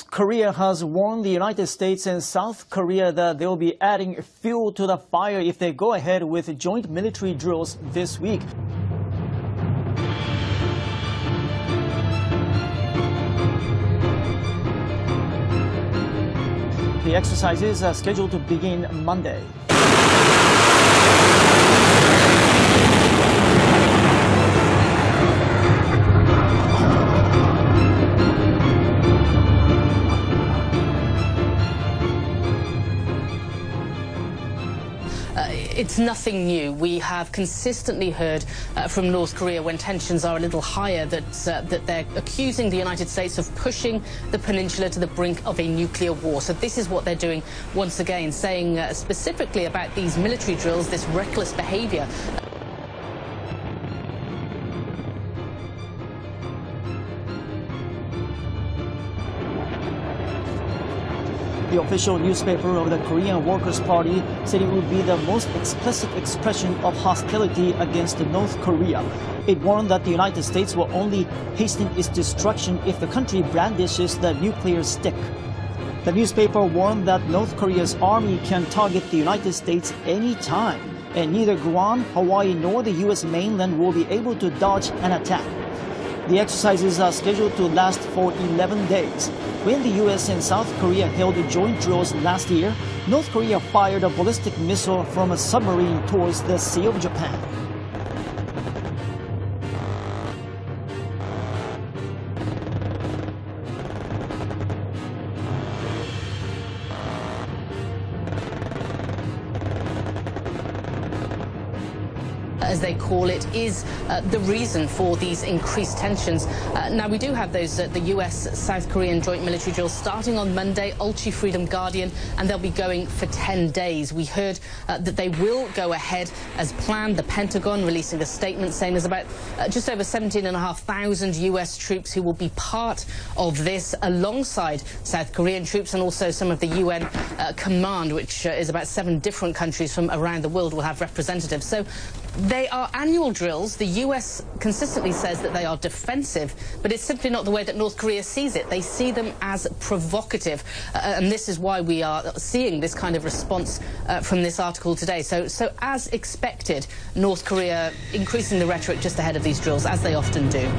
North Korea has warned the United States and South Korea that they'll be adding fuel to the fire if they go ahead with joint military drills this week. The exercises are scheduled to begin Monday. It's nothing new. We have consistently heard from North Korea when tensions are a little higher that they're accusing the United States of pushing the peninsula to the brink of a nuclear war. So this is what they're doing once again, saying specifically about these military drills, this reckless behavior. The official newspaper of the Korean Workers' Party said it would be the most explicit expression of hostility against North Korea. It warned that the United States will only hasten its destruction if the country brandishes the nuclear stick. The newspaper warned that North Korea's army can target the United States any time, and neither Guam, Hawaii, nor the U.S. mainland will be able to dodge an attack. The exercises are scheduled to last for 11 days. When the U.S. and South Korea held joint drills last year, North Korea fired a ballistic missile from a submarine towards the Sea of Japan. As they call it, is the reason for these increased tensions. Now, we do have those, the US-South Korean joint military drills starting on Monday, Ulchi Freedom Guardian, and they'll be going for 10 days. We heard that they will go ahead as planned. The Pentagon releasing a statement saying there's about just over 17,500 US troops who will be part of this alongside South Korean troops, and also some of the UN command, which is about 7 different countries from around the world will have representatives. So they are annual drills. The US consistently says that they are defensive, but it's simply not the way that North Korea sees it. They see them as provocative, and this is why we are seeing this kind of response from this article today. So as expected, North Korea increasing the rhetoric just ahead of these drills, as they often do.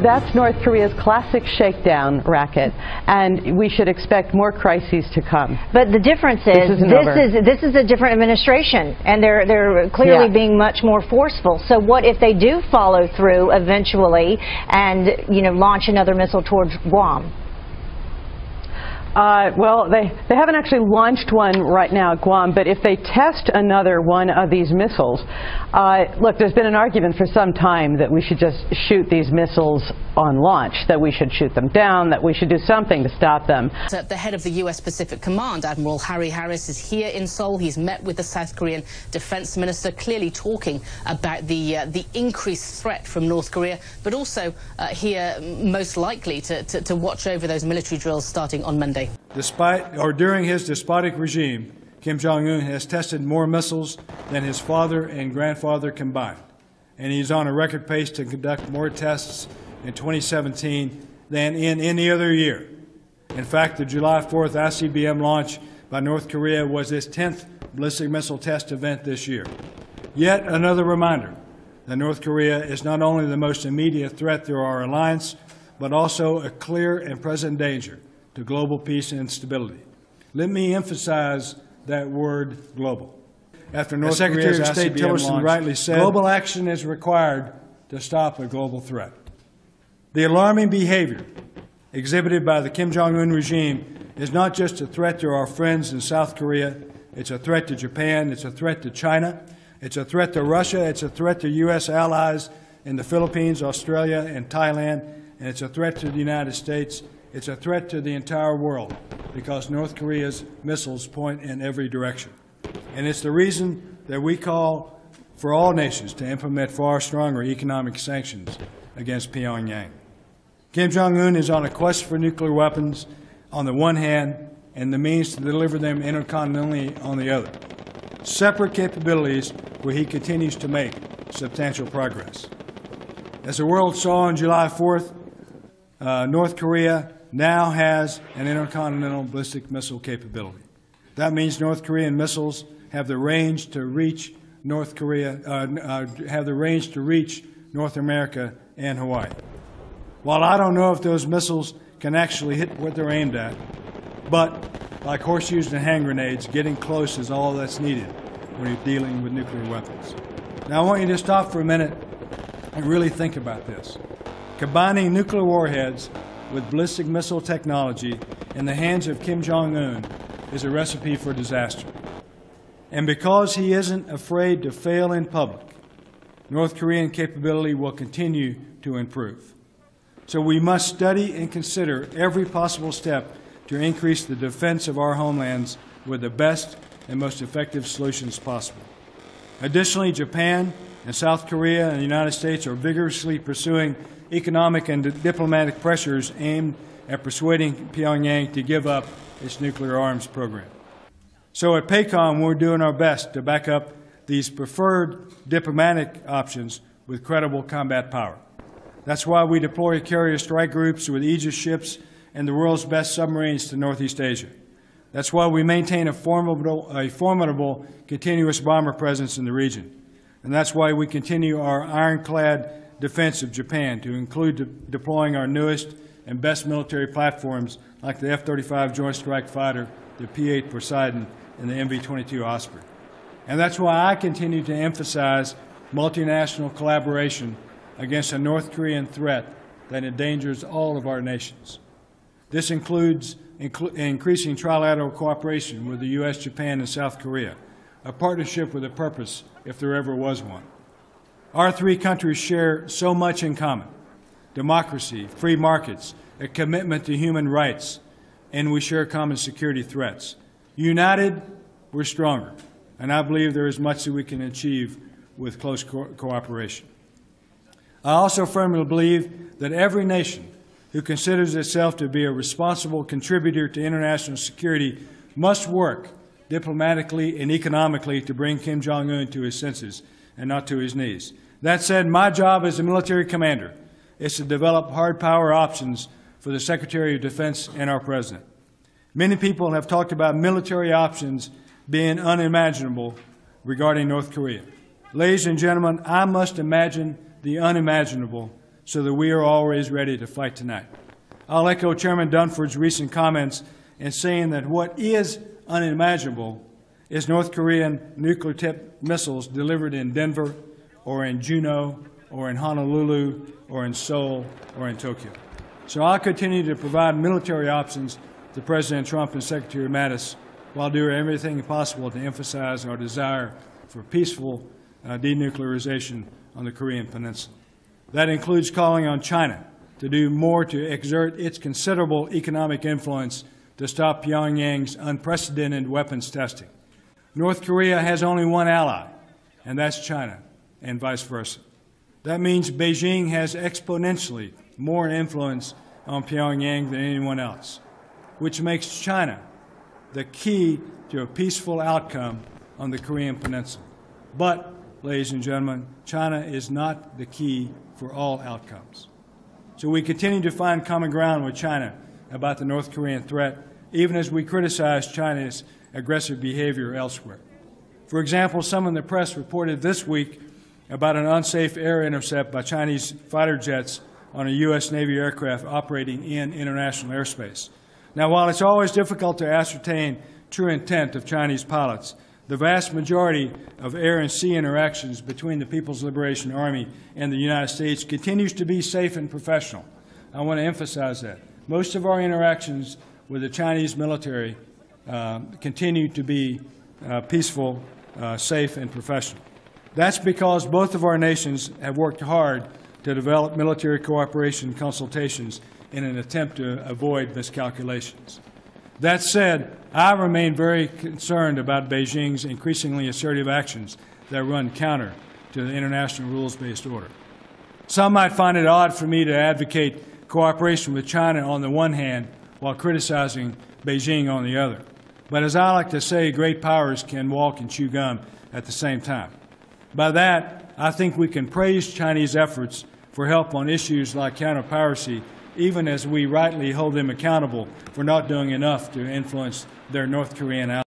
That's North Korea's classic shakedown racket, and we should expect more crises to come. But the difference is this is a different administration, and they're clearly being much more forceful. So what if they do follow through eventually and launch another missile towards Guam? Well, they haven't actually launched one right now at Guam, but if they test another one of these missiles, look, there's been an argument for some time that we should just shoot these missiles on launch, that we should shoot them down, that we should do something to stop them. The head of the U.S. Pacific Command, Admiral Harry Harris, is here in Seoul. He's met with the South Korean defense minister, clearly talking about the increased threat from North Korea, but also here most likely to watch over those military drills starting on Monday. During his despotic regime, Kim Jong-un has tested more missiles than his father and grandfather combined, and he's on a record pace to conduct more tests in 2017 than in any other year. In fact, the July 4th ICBM launch by North Korea was its 10th ballistic missile test event this year. Yet another reminder that North Korea is not only the most immediate threat to our alliance, but also a clear and present danger to global peace and stability. Let me emphasize that word, global. After North Korea's Secretary of State Tillerson rightly said, global action is required to stop a global threat. The alarming behavior exhibited by the Kim Jong-un regime is not just a threat to our friends in South Korea, it's a threat to Japan, it's a threat to China, it's a threat to Russia, it's a threat to U.S. allies in the Philippines, Australia, and Thailand, and it's a threat to the United States. It's a threat to the entire world because North Korea's missiles point in every direction. And it's the reason that we call for all nations to implement far stronger economic sanctions against Pyongyang. Kim Jong-un is on a quest for nuclear weapons on the one hand and the means to deliver them intercontinentally on the other. Separate capabilities where he continues to make substantial progress. As the world saw on July 4th, North Korea now has an intercontinental ballistic missile capability. That means North Korean missiles have the range to reach North America and Hawaii. While I don't know if those missiles can actually hit what they're aimed at, but like horseshoes and hand grenades, getting close is all that's needed when you're dealing with nuclear weapons. Now I want you to stop for a minute and really think about this. Combining nuclear warheads with ballistic missile technology in the hands of Kim Jong-un is a recipe for disaster. And because he isn't afraid to fail in public, North Korean capability will continue to improve. So we must study and consider every possible step to increase the defense of our homelands with the best and most effective solutions possible. Additionally, Japan and South Korea and the United States are vigorously pursuing economic and diplomatic pressures aimed at persuading Pyongyang to give up its nuclear arms program. So at PACOM, we're doing our best to back up these preferred diplomatic options with credible combat power. That's why we deploy carrier strike groups with Aegis ships and the world's best submarines to Northeast Asia. That's why we maintain a formidable continuous bomber presence in the region. And that's why we continue our ironclad defense of Japan to include deploying our newest and best military platforms like the F-35 Joint Strike Fighter, the P-8 Poseidon, and the MV-22 Osprey. And that's why I continue to emphasize multinational collaboration against a North Korean threat that endangers all of our nations. This includes increasing trilateral cooperation with the U.S., Japan, and South Korea, a partnership with a purpose if there ever was one. Our three countries share so much in common: democracy, free markets, a commitment to human rights, and we share common security threats. United, we're stronger, and I believe there is much that we can achieve with close cooperation. I also firmly believe that every nation who considers itself to be a responsible contributor to international security must work diplomatically and economically to bring Kim Jong-un to his senses and not to his knees. That said, my job as a military commander is to develop hard power options for the Secretary of Defense and our President. Many people have talked about military options being unimaginable regarding North Korea. Ladies and gentlemen, I must imagine the unimaginable so that we are always ready to fight tonight. I'll echo Chairman Dunford's recent comments in saying that what is unimaginable is North Korean nuclear-tipped missiles delivered in Denver or in Juneau or in Honolulu or in Seoul or in Tokyo. So I'll continue to provide military options to President Trump and Secretary Mattis while doing everything possible to emphasize our desire for peaceful denuclearization on the Korean Peninsula. That includes calling on China to do more to exert its considerable economic influence to stop Pyongyang's unprecedented weapons testing. North Korea has only one ally, and that's China, and vice versa. That means Beijing has exponentially more influence on Pyongyang than anyone else, which makes China the key to a peaceful outcome on the Korean Peninsula. But, ladies and gentlemen, China is not the key for all outcomes. So we continue to find common ground with China about the North Korean threat, even as we criticize China's aggressive behavior elsewhere. For example, some in the press reported this week about an unsafe air intercept by Chinese fighter jets on a U.S. Navy aircraft operating in international airspace. Now, while it's always difficult to ascertain true intent of Chinese pilots, the vast majority of air and sea interactions between the People's Liberation Army and the United States continues to be safe and professional. I want to emphasize that. Most of our interactions with the Chinese military continue to be peaceful, safe, and professional. That's because both of our nations have worked hard to develop military cooperation consultations in an attempt to avoid miscalculations. That said, I remain very concerned about Beijing's increasingly assertive actions that run counter to the international rules-based order. Some might find it odd for me to advocate cooperation with China on the one hand while criticizing Beijing on the other. But as I like to say, great powers can walk and chew gum at the same time. By that, I think we can praise Chinese efforts for help on issues like counter-piracy, even as we rightly hold them accountable for not doing enough to influence their North Korean allies.